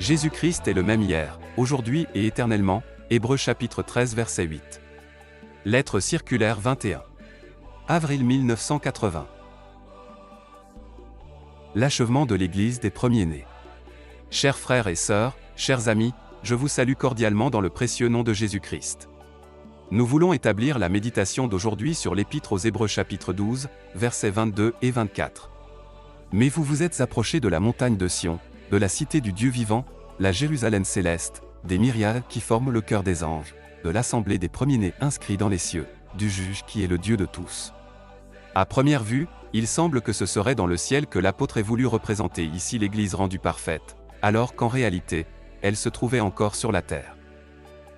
Jésus-Christ est le même hier, aujourd'hui et éternellement. Hébreux chapitre 13 verset 8. Lettre circulaire 21. Avril 1980. L'achèvement de l'Église des premiers-nés. Chers frères et sœurs, chers amis, je vous salue cordialement dans le précieux nom de Jésus-Christ. Nous voulons établir la méditation d'aujourd'hui sur l'Épître aux Hébreux chapitre 12, versets 22 et 24. Mais vous vous êtes approchés de la montagne de Sion, de la cité du Dieu vivant, la Jérusalem céleste, des myriades qui forment le cœur des anges, de l'assemblée des premiers-nés inscrits dans les cieux, du juge qui est le Dieu de tous. À première vue, il semble que ce serait dans le ciel que l'apôtre ait voulu représenter ici l'Église rendue parfaite, alors qu'en réalité, elle se trouvait encore sur la terre.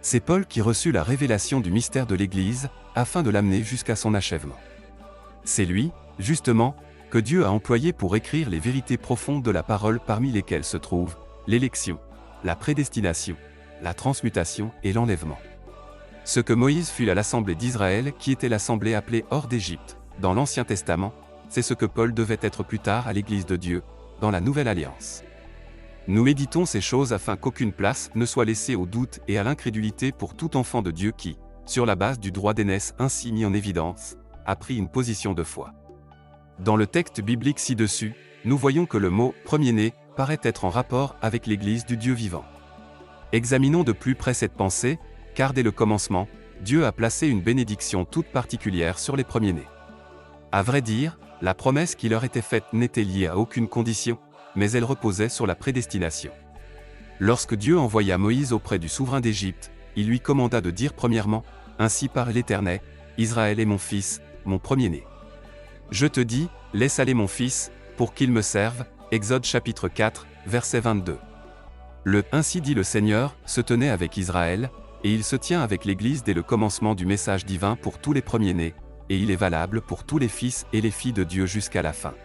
C'est Paul qui reçut la révélation du mystère de l'Église, afin de l'amener jusqu'à son achèvement. C'est lui, justement, que Dieu a employé pour écrire les vérités profondes de la parole parmi lesquelles se trouvent l'élection, la prédestination, la transmutation et l'enlèvement. Ce que Moïse fut à l'assemblée d'Israël qui était l'assemblée appelée hors d'Égypte, dans l'Ancien Testament, c'est ce que Paul devait être plus tard à l'Église de Dieu, dans la Nouvelle Alliance. Nous méditons ces choses afin qu'aucune place ne soit laissée au doute et à l'incrédulité pour tout enfant de Dieu qui, sur la base du droit d'aînesse ainsi mis en évidence, a pris une position de foi. Dans le texte biblique ci-dessus, nous voyons que le mot « premier-né » paraît être en rapport avec l'Église du Dieu vivant. Examinons de plus près cette pensée, car dès le commencement, Dieu a placé une bénédiction toute particulière sur les premiers-nés. À vrai dire, la promesse qui leur était faite n'était liée à aucune condition, mais elle reposait sur la prédestination. Lorsque Dieu envoya Moïse auprès du souverain d'Égypte, il lui commanda de dire premièrement, « Ainsi parle l'Éternel, Israël est mon fils, mon premier-né. Je te dis, laisse aller mon fils, pour qu'il me serve. » Exode chapitre 4, verset 22. Le « Ainsi dit le Seigneur » se tenait avec Israël, et il se tient avec l'Église dès le commencement du message divin pour tous les premiers-nés, et il est valable pour tous les fils et les filles de Dieu jusqu'à la fin.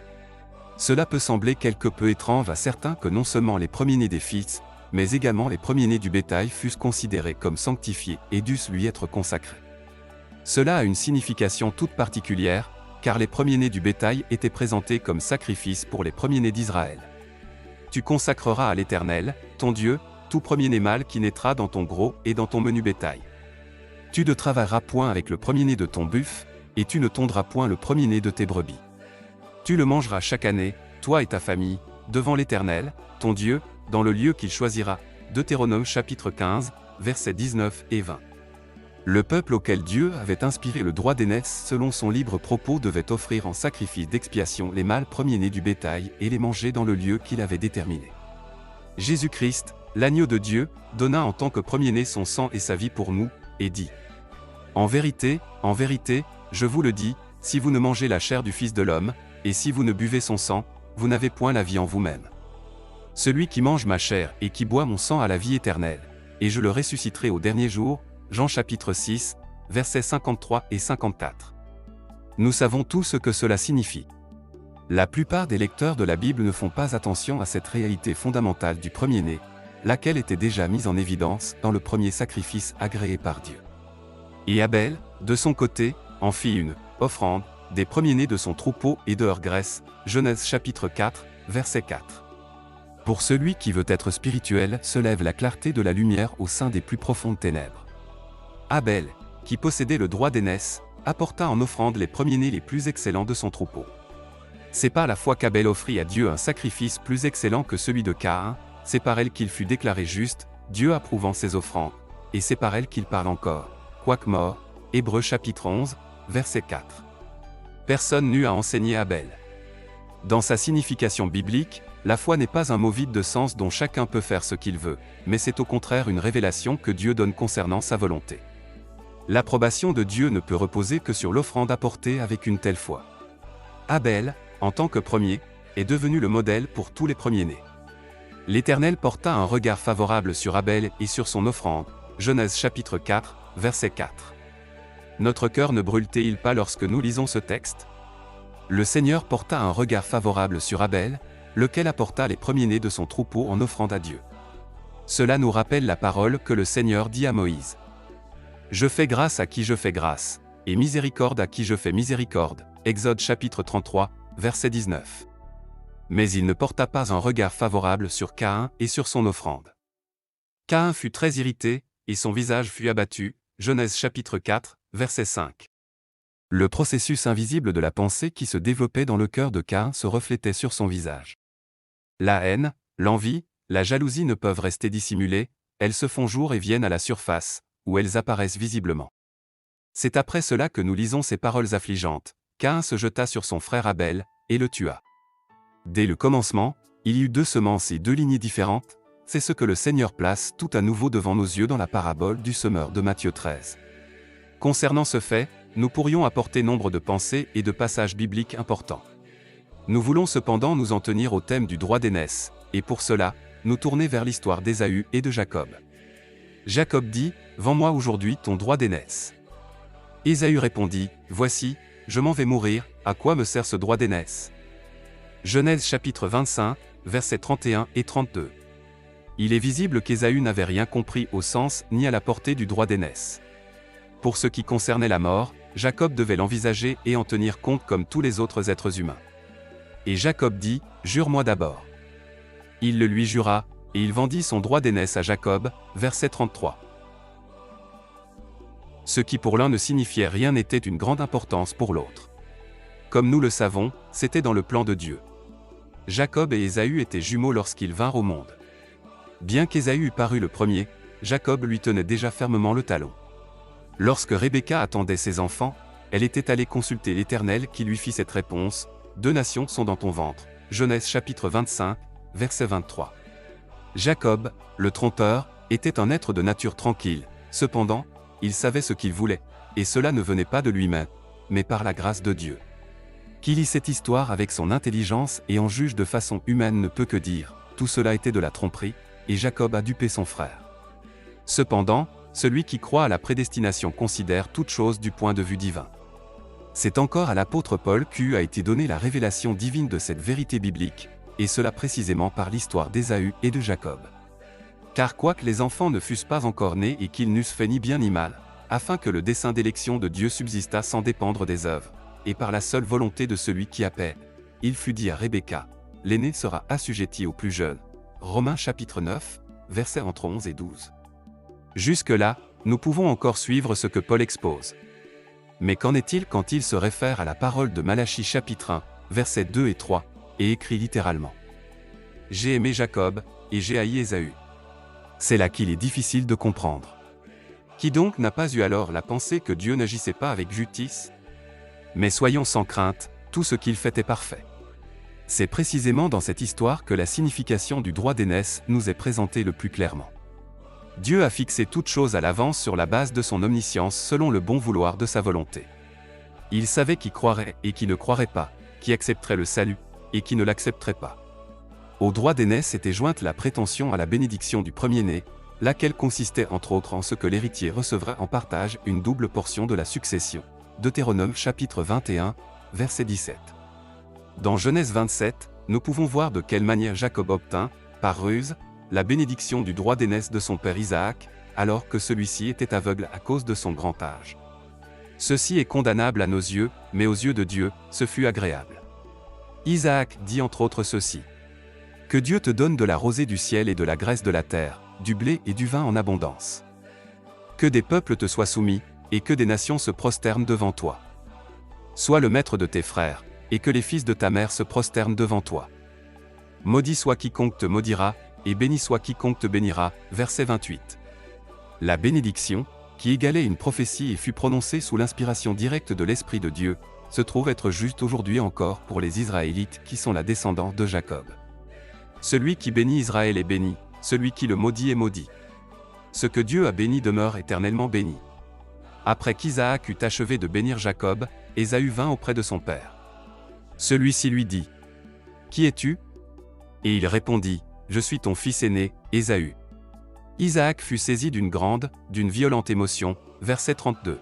Cela peut sembler quelque peu étrange à certains que non seulement les premiers-nés des fils, mais également les premiers-nés du bétail fussent considérés comme sanctifiés et dussent lui être consacrés. Cela a une signification toute particulière, car les premiers-nés du bétail étaient présentés comme sacrifice pour les premiers-nés d'Israël. Tu consacreras à l'Éternel, ton Dieu, tout premier-né mâle qui naîtra dans ton gros et dans ton menu bétail. Tu ne travailleras point avec le premier-né de ton buffle, et tu ne tondras point le premier-né de tes brebis. Tu le mangeras chaque année, toi et ta famille, devant l'Éternel, ton Dieu, dans le lieu qu'il choisira. Deutéronome chapitre 15, versets 19 et 20. Le peuple auquel Dieu avait inspiré le droit d'aînesse selon son libre propos devait offrir en sacrifice d'expiation les mâles premiers-nés du bétail et les manger dans le lieu qu'il avait déterminé. Jésus-Christ, l'agneau de Dieu, donna en tant que premier-né son sang et sa vie pour nous, et dit « en vérité, je vous le dis, si vous ne mangez la chair du Fils de l'homme, et si vous ne buvez son sang, vous n'avez point la vie en vous-même. Celui qui mange ma chair et qui boit mon sang a la vie éternelle, et je le ressusciterai au dernier jour. » Jean chapitre 6, versets 53 et 54. Nous savons tous ce que cela signifie. La plupart des lecteurs de la Bible ne font pas attention à cette réalité fondamentale du premier-né, laquelle était déjà mise en évidence dans le premier sacrifice agréé par Dieu. Et Abel, de son côté, en fit une offrande des premiers-nés de son troupeau et de leur graisse. Genèse chapitre 4, verset 4. Pour celui qui veut être spirituel, se lève la clarté de la lumière au sein des plus profondes ténèbres. Abel, qui possédait le droit d'aînesse, apporta en offrande les premiers-nés les plus excellents de son troupeau. C'est par la foi qu'Abel offrit à Dieu un sacrifice plus excellent que celui de Caïn, c'est par elle qu'il fut déclaré juste, Dieu approuvant ses offrandes, et c'est par elle qu'il parle encore, quoique mort. Hébreux chapitre 11, verset 4. Personne n'eut à enseigner Abel. Dans sa signification biblique, la foi n'est pas un mot vide de sens dont chacun peut faire ce qu'il veut, mais c'est au contraire une révélation que Dieu donne concernant sa volonté. L'approbation de Dieu ne peut reposer que sur l'offrande apportée avec une telle foi. Abel, en tant que premier, est devenu le modèle pour tous les premiers-nés. L'Éternel porta un regard favorable sur Abel et sur son offrande. Genèse chapitre 4, verset 4. Notre cœur ne brûle-t-il pas lorsque nous lisons ce texte? Le Seigneur porta un regard favorable sur Abel, lequel apporta les premiers-nés de son troupeau en offrande à Dieu. Cela nous rappelle la parole que le Seigneur dit à Moïse. Je fais grâce à qui je fais grâce, et miséricorde à qui je fais miséricorde. Exode chapitre 33, verset 19. Mais il ne porta pas un regard favorable sur Caïn et sur son offrande. Caïn fut très irrité, et son visage fut abattu. Genèse chapitre 4, verset 5. Le processus invisible de la pensée qui se développait dans le cœur de Caïn se reflétait sur son visage. La haine, l'envie, la jalousie ne peuvent rester dissimulées, elles se font jour et viennent à la surface, où elles apparaissent visiblement. C'est après cela que nous lisons ces paroles affligeantes. Caïn se jeta sur son frère Abel, et le tua. Dès le commencement, il y eut 2 semences et 2 lignées différentes, c'est ce que le Seigneur place tout à nouveau devant nos yeux dans la parabole du semeur de Matthieu 13. Concernant ce fait, nous pourrions apporter nombre de pensées et de passages bibliques importants. Nous voulons cependant nous en tenir au thème du droit d'aînesse, et pour cela, nous tourner vers l'histoire d'Ésaü et de Jacob. Jacob dit, « Vends-moi aujourd'hui ton droit d'aînesse. » Ésaü répondit, « Voici, je m'en vais mourir, à quoi me sert ce droit d'aînesse » Genèse chapitre 25, versets 31 et 32. Il est visible qu'Ésaü n'avait rien compris au sens ni à la portée du droit d'aînesse. Pour ce qui concernait la mort, Jacob devait l'envisager et en tenir compte comme tous les autres êtres humains. Et Jacob dit, « Jure-moi d'abord. » Il le lui jura, et il vendit son droit d'aînesse à Jacob, verset 33. Ce qui pour l'un ne signifiait rien n'était d'une grande importance pour l'autre. Comme nous le savons, c'était dans le plan de Dieu. Jacob et Ésaü étaient jumeaux lorsqu'ils vinrent au monde. Bien qu'Ésaü eût paru le premier, Jacob lui tenait déjà fermement le talon. Lorsque Rebecca attendait ses enfants, elle était allée consulter l'Éternel qui lui fit cette réponse, « 2 nations sont dans ton ventre. » Genèse chapitre 25, verset 23. Jacob, le trompeur, était un être de nature tranquille, cependant, il savait ce qu'il voulait, et cela ne venait pas de lui-même, mais par la grâce de Dieu. Qui lit cette histoire avec son intelligence et en juge de façon humaine ne peut que dire, tout cela était de la tromperie, et Jacob a dupé son frère. Cependant, celui qui croit à la prédestination considère toute chose du point de vue divin. C'est encore à l'apôtre Paul qu'eut a été donnée la révélation divine de cette vérité biblique, et cela précisément par l'histoire d'Ésaü et de Jacob. Car quoique les enfants ne fussent pas encore nés et qu'ils n'eussent fait ni bien ni mal, afin que le dessein d'élection de Dieu subsistât sans dépendre des œuvres, et par la seule volonté de celui qui appelle, il fut dit à Rebecca, l'aîné sera assujetti au plus jeune. Romains chapitre 9, versets entre 11 et 12. Jusque-là, nous pouvons encore suivre ce que Paul expose. Mais qu'en est-il quand il se réfère à la parole de Malachie chapitre 1, versets 2 et 3, et écrit littéralement « J'ai aimé Jacob, et j'ai haï Ésaü ». C'est là qu'il est difficile de comprendre. Qui donc n'a pas eu alors la pensée que Dieu n'agissait pas avec justice ? Mais soyons sans crainte, tout ce qu'il fait est parfait. C'est précisément dans cette histoire que la signification du droit d'aînesse nous est présentée le plus clairement. Dieu a fixé toute chose à l'avance sur la base de son omniscience selon le bon vouloir de sa volonté. Il savait qui croirait et qui ne croirait pas, qui accepterait le salut, et qui ne l'accepterait pas. Au droit d'aînesse était jointe la prétention à la bénédiction du premier-né, laquelle consistait entre autres en ce que l'héritier recevrait en partage une double portion de la succession. Deutéronome chapitre 21, verset 17. Dans Genèse 27, nous pouvons voir de quelle manière Jacob obtint, par ruse, la bénédiction du droit d'aînesse de son père Isaac, alors que celui-ci était aveugle à cause de son grand âge. Ceci est condamnable à nos yeux, mais aux yeux de Dieu, ce fut agréable. Isaac dit entre autres ceci. « Que Dieu te donne de la rosée du ciel et de la graisse de la terre, du blé et du vin en abondance. Que des peuples te soient soumis, et que des nations se prosternent devant toi. Sois le maître de tes frères, et que les fils de ta mère se prosternent devant toi. Maudit soit quiconque te maudira, et béni soit quiconque te bénira. » Verset 28. La bénédiction, qui égalait une prophétie et fut prononcée sous l'inspiration directe de l'Esprit de Dieu, se trouve être juste aujourd'hui encore pour les Israélites qui sont la descendance de Jacob. Celui qui bénit Israël est béni, celui qui le maudit est maudit. Ce que Dieu a béni demeure éternellement béni. Après qu'Isaac eut achevé de bénir Jacob, Ésaü vint auprès de son père. Celui-ci lui dit « Qui es-tu » Et il répondit « Je suis ton fils aîné, Ésaü. » Isaac fut saisi d'une violente émotion, verset 32.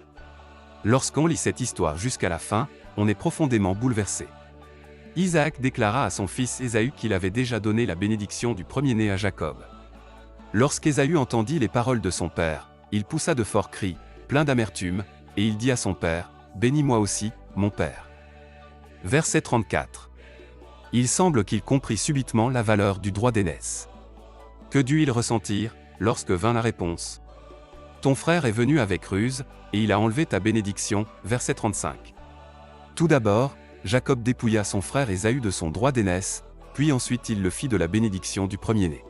Lorsqu'on lit cette histoire jusqu'à la fin, on est profondément bouleversé. Isaac déclara à son fils Ésaü qu'il avait déjà donné la bénédiction du premier-né à Jacob. Lorsqu'Ésaü entendit les paroles de son père, il poussa de forts cris, plein d'amertume, et il dit à son père, « Bénis-moi aussi, mon père. » Verset 34. Il semble qu'il comprit subitement la valeur du droit d'aînesse. Que dut-il ressentir, lorsque vint la réponse? Ton frère est venu avec ruse, et il a enlevé ta bénédiction, verset 35. Tout d'abord, Jacob dépouilla son frère Ésaü de son droit d'aînesse, puis ensuite il le fit de la bénédiction du premier-né.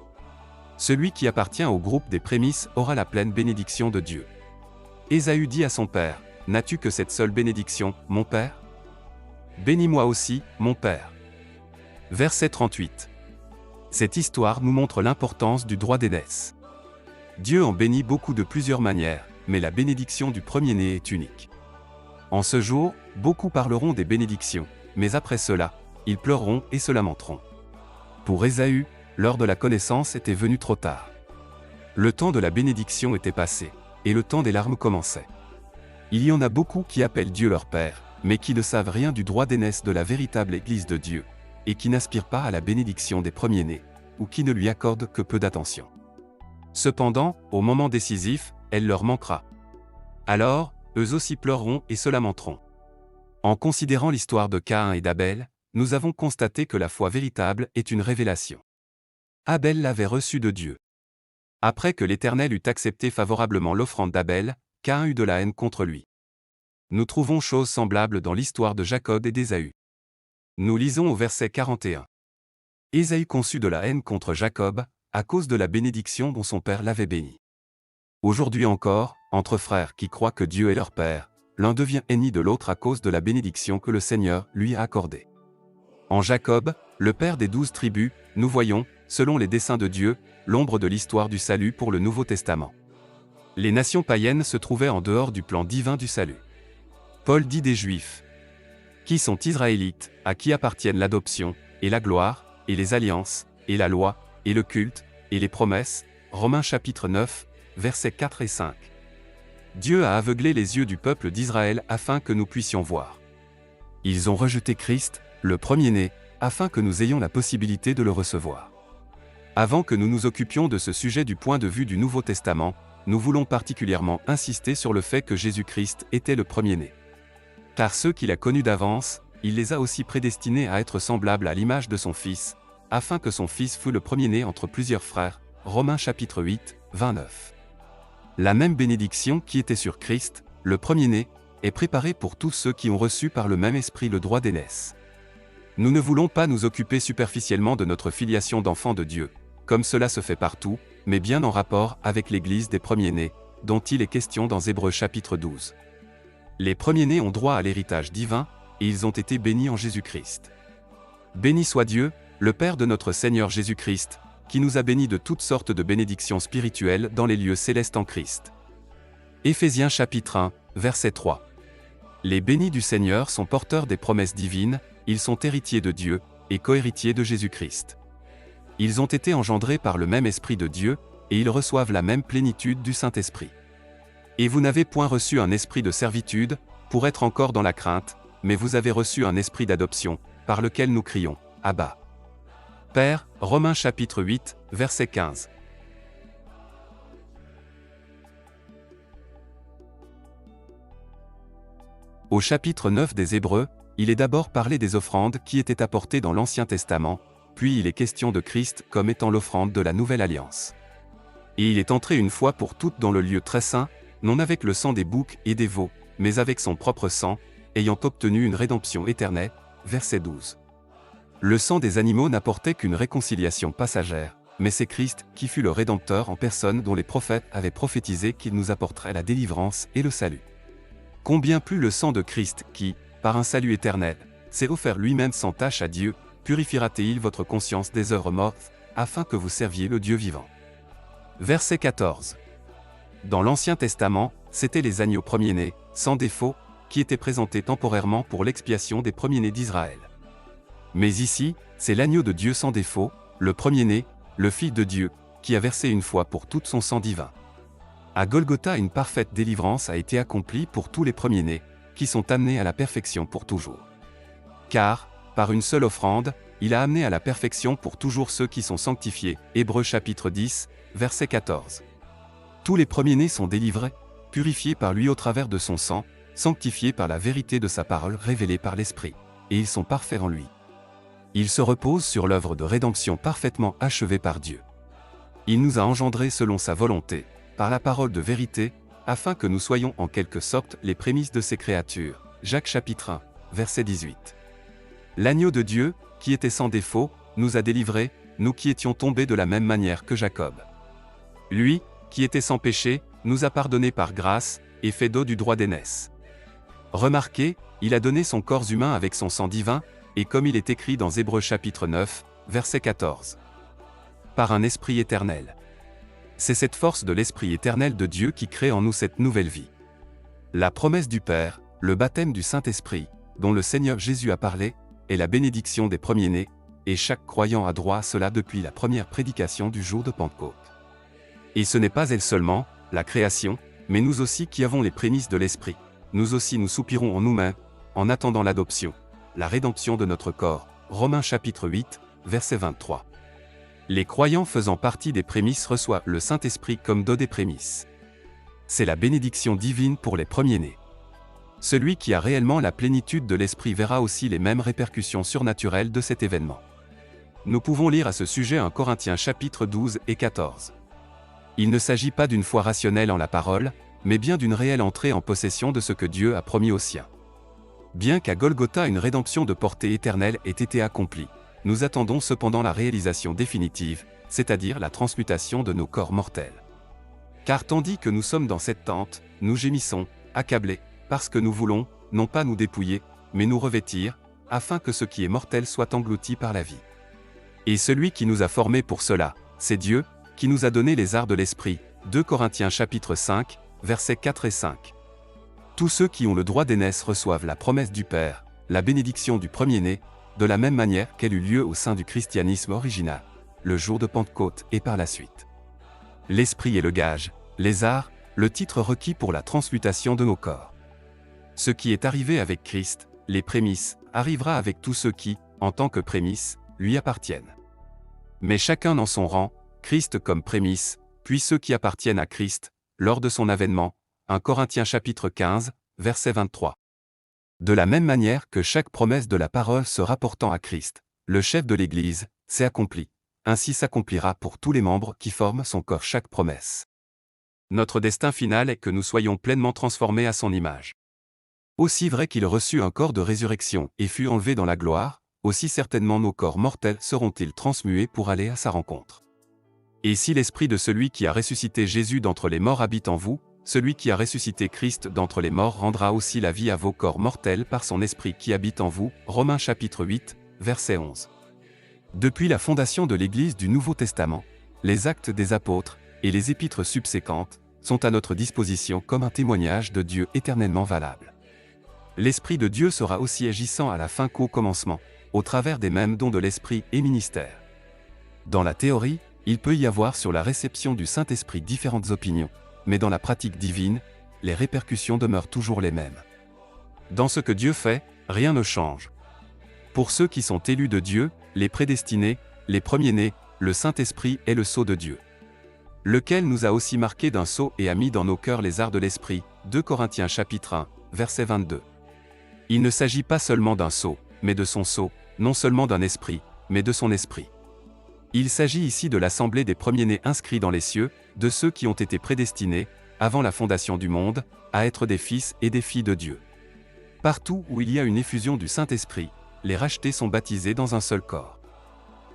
Celui qui appartient au groupe des prémices aura la pleine bénédiction de Dieu. Ésaü dit à son père, « N'as-tu que cette seule bénédiction, mon père? Bénis-moi aussi, mon père. » Verset 38. Cette histoire nous montre l'importance du droit d'aînesse. Dieu en bénit beaucoup de plusieurs manières, mais la bénédiction du premier-né est unique. En ce jour, beaucoup parleront des bénédictions, mais après cela, ils pleureront et se lamenteront. Pour Ésaü, l'heure de la connaissance était venue trop tard. Le temps de la bénédiction était passé, et le temps des larmes commençait. Il y en a beaucoup qui appellent Dieu leur Père, mais qui ne savent rien du droit d'aînesse de la véritable Église de Dieu, et qui n'aspirent pas à la bénédiction des premiers-nés, ou qui ne lui accordent que peu d'attention. Cependant, au moment décisif, elle leur manquera. Alors, eux aussi pleureront et se lamenteront. En considérant l'histoire de Caïn et d'Abel, nous avons constaté que la foi véritable est une révélation. Abel l'avait reçue de Dieu. Après que l'Éternel eut accepté favorablement l'offrande d'Abel, Caïn eut de la haine contre lui. Nous trouvons chose semblable dans l'histoire de Jacob et d'Ésaü. Nous lisons au verset 41. Ésaü conçut de la haine contre Jacob, à cause de la bénédiction dont son père l'avait béni. Aujourd'hui encore, entre frères qui croient que Dieu est leur Père, l'un devient ennemi de l'autre à cause de la bénédiction que le Seigneur lui a accordée. En Jacob, le père des 12 tribus, nous voyons, selon les desseins de Dieu, l'ombre de l'histoire du salut pour le Nouveau Testament. Les nations païennes se trouvaient en dehors du plan divin du salut. Paul dit des Juifs, qui sont Israélites, à qui appartiennent l'adoption, et la gloire, et les alliances, et la loi, et le culte, et les promesses, Romains chapitre 9, versets 4 et 5. Dieu a aveuglé les yeux du peuple d'Israël afin que nous puissions voir. Ils ont rejeté Christ, le premier-né, afin que nous ayons la possibilité de le recevoir. Avant que nous nous occupions de ce sujet du point de vue du Nouveau Testament, nous voulons particulièrement insister sur le fait que Jésus-Christ était le premier-né. Car ceux qu'il a connus d'avance, il les a aussi prédestinés à être semblables à l'image de son Fils, afin que son Fils fût le premier-né entre plusieurs frères, Romains chapitre 8, 29. La même bénédiction qui était sur Christ, le premier-né, est préparée pour tous ceux qui ont reçu par le même esprit le droit d'aînesse. Nous ne voulons pas nous occuper superficiellement de notre filiation d'enfants de Dieu, comme cela se fait partout, mais bien en rapport avec l'Église des premiers-nés, dont il est question dans Hébreux chapitre 12. Les premiers-nés ont droit à l'héritage divin, et ils ont été bénis en Jésus-Christ. Béni soit Dieu, le Père de notre Seigneur Jésus-Christ, qui nous a bénis de toutes sortes de bénédictions spirituelles dans les lieux célestes en Christ. Éphésiens chapitre 1, verset 3. Les bénis du Seigneur sont porteurs des promesses divines, ils sont héritiers de Dieu, et cohéritiers de Jésus-Christ. Ils ont été engendrés par le même Esprit de Dieu, et ils reçoivent la même plénitude du Saint-Esprit. Et vous n'avez point reçu un esprit de servitude, pour être encore dans la crainte, mais vous avez reçu un esprit d'adoption, par lequel nous crions, Abba. Père, Romains chapitre 8, verset 15. Au chapitre 9 des Hébreux, il est d'abord parlé des offrandes qui étaient apportées dans l'Ancien Testament, puis il est question de Christ comme étant l'offrande de la Nouvelle Alliance. Et il est entré une fois pour toutes dans le lieu très saint, non avec le sang des boucs et des veaux, mais avec son propre sang, ayant obtenu une rédemption éternelle, verset 12. Le sang des animaux n'apportait qu'une réconciliation passagère, mais c'est Christ qui fut le Rédempteur en personne dont les prophètes avaient prophétisé qu'il nous apporterait la délivrance et le salut. Combien plus le sang de Christ qui, par un salut éternel, s'est offert lui-même sans tache à Dieu, purifiera-t-il votre conscience des œuvres mortes, afin que vous serviez le Dieu vivant. Verset 14. Dans l'Ancien Testament, c'étaient les agneaux premiers-nés, sans défaut, qui étaient présentés temporairement pour l'expiation des premiers-nés d'Israël. Mais ici, c'est l'agneau de Dieu sans défaut, le premier-né, le Fils de Dieu, qui a versé une fois pour toutes son sang divin. À Golgotha, une parfaite délivrance a été accomplie pour tous les premiers-nés, qui sont amenés à la perfection pour toujours. Car, par une seule offrande, il a amené à la perfection pour toujours ceux qui sont sanctifiés. Hébreux chapitre 10, verset 14. Tous les premiers-nés sont délivrés, purifiés par lui au travers de son sang, sanctifiés par la vérité de sa parole révélée par l'Esprit, et ils sont parfaits en lui. Il se repose sur l'œuvre de rédemption parfaitement achevée par Dieu. Il nous a engendrés selon sa volonté, par la parole de vérité, afin que nous soyons en quelque sorte les prémices de ses créatures. Jacques chapitre 1, verset 18. L'agneau de Dieu, qui était sans défaut, nous a délivrés, nous qui étions tombés de la même manière que Jacob. Lui, qui était sans péché, nous a pardonnés par grâce, et fait d'eau du droit d'aînesse. Remarquez, il a donné son corps humain avec son sang divin, et comme il est écrit dans Hébreux chapitre 9, verset 14. Par un esprit éternel. C'est cette force de l'Esprit éternel de Dieu qui crée en nous cette nouvelle vie. La promesse du Père, le baptême du Saint-Esprit, dont le Seigneur Jésus a parlé, est la bénédiction des premiers-nés, et chaque croyant a droit à cela depuis la première prédication du jour de Pentecôte. Et ce n'est pas elle seulement, la création, mais nous aussi qui avons les prémices de l'Esprit. Nous aussi nous soupirons en nous-mêmes, en attendant l'adoption, la rédemption de notre corps. Romains chapitre 8, verset 23. Les croyants faisant partie des prémices reçoivent le Saint-Esprit comme don des prémices. C'est la bénédiction divine pour les premiers-nés. Celui qui a réellement la plénitude de l'Esprit verra aussi les mêmes répercussions surnaturelles de cet événement. Nous pouvons lire à ce sujet 1 Corinthiens chapitre 12 et 14. Il ne s'agit pas d'une foi rationnelle en la parole, mais bien d'une réelle entrée en possession de ce que Dieu a promis aux siens. Bien qu'à Golgotha une rédemption de portée éternelle ait été accomplie, nous attendons cependant la réalisation définitive, c'est-à-dire la transmutation de nos corps mortels. Car tandis que nous sommes dans cette tente, nous gémissons, accablés, parce que nous voulons, non pas nous dépouiller, mais nous revêtir, afin que ce qui est mortel soit englouti par la vie. Et celui qui nous a formés pour cela, c'est Dieu, qui nous a donné les arts de l'esprit. 2 Corinthiens chapitre 5, versets 4 et 5. Tous ceux qui ont le droit d'aînesse reçoivent la promesse du Père, la bénédiction du premier-né, de la même manière qu'elle eut lieu au sein du christianisme original, le jour de Pentecôte et par la suite. L'esprit est le gage, les arts, le titre requis pour la transmutation de nos corps. Ce qui est arrivé avec Christ, les prémices, arrivera avec tous ceux qui, en tant que prémices, lui appartiennent. Mais chacun dans son rang, Christ comme prémisse, puis ceux qui appartiennent à Christ, lors de son avènement, 1 Corinthiens chapitre 15, verset 23. De la même manière que chaque promesse de la parole se rapportant à Christ, le chef de l'Église, s'est accomplie, ainsi s'accomplira pour tous les membres qui forment son corps chaque promesse. Notre destin final est que nous soyons pleinement transformés à son image. Aussi vrai qu'il reçut un corps de résurrection et fut enlevé dans la gloire, aussi certainement nos corps mortels seront-ils transmués pour aller à sa rencontre. Et si l'esprit de celui qui a ressuscité Jésus d'entre les morts habite en vous, celui qui a ressuscité Christ d'entre les morts rendra aussi la vie à vos corps mortels par son esprit qui habite en vous. Romains chapitre 8, verset 11. Depuis la fondation de l'Église du Nouveau Testament, les actes des apôtres et les épîtres subséquentes sont à notre disposition comme un témoignage de Dieu éternellement valable. L'Esprit de Dieu sera aussi agissant à la fin qu'au commencement, au travers des mêmes dons de l'Esprit et ministères. Dans la théorie, il peut y avoir sur la réception du Saint-Esprit différentes opinions, mais dans la pratique divine, les répercussions demeurent toujours les mêmes. Dans ce que Dieu fait, rien ne change. Pour ceux qui sont élus de Dieu, les prédestinés, les premiers-nés, le Saint-Esprit est le sceau de Dieu, lequel nous a aussi marqués d'un sceau et a mis dans nos cœurs les arts de l'Esprit. 2 Corinthiens chapitre 1, verset 22. Il ne s'agit pas seulement d'un sceau, mais de son sceau, non seulement d'un esprit, mais de son esprit. Il s'agit ici de l'assemblée des premiers-nés inscrits dans les cieux, de ceux qui ont été prédestinés, avant la fondation du monde, à être des fils et des filles de Dieu. Partout où il y a une effusion du Saint-Esprit, les rachetés sont baptisés dans un seul corps.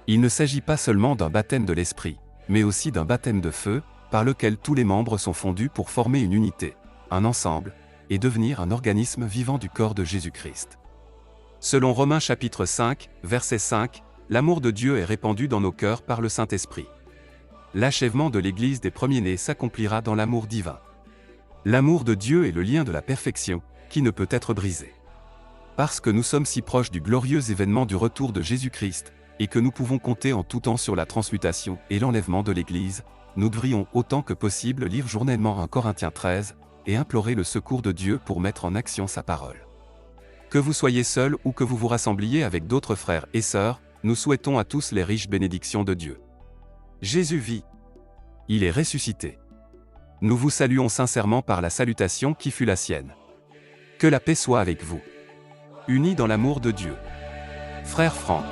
Il ne s'agit pas seulement d'un baptême de l'Esprit, mais aussi d'un baptême de feu, par lequel tous les membres sont fondus pour former une unité, un ensemble, et devenir un organisme vivant du corps de Jésus-Christ. Selon Romains chapitre 5, verset 5, l'amour de Dieu est répandu dans nos cœurs par le Saint-Esprit. L'achèvement de l'Église des premiers-nés s'accomplira dans l'amour divin. L'amour de Dieu est le lien de la perfection, qui ne peut être brisé. Parce que nous sommes si proches du glorieux événement du retour de Jésus-Christ, et que nous pouvons compter en tout temps sur la transmutation et l'enlèvement de l'Église, nous devrions autant que possible lire journellement 1 Corinthiens 13, et implorer le secours de Dieu pour mettre en action sa parole. Que vous soyez seul ou que vous vous rassembliez avec d'autres frères et sœurs, nous souhaitons à tous les riches bénédictions de Dieu. Jésus vit. Il est ressuscité. Nous vous saluons sincèrement par la salutation qui fut la sienne. Que la paix soit avec vous. Unis dans l'amour de Dieu. Frère Franck.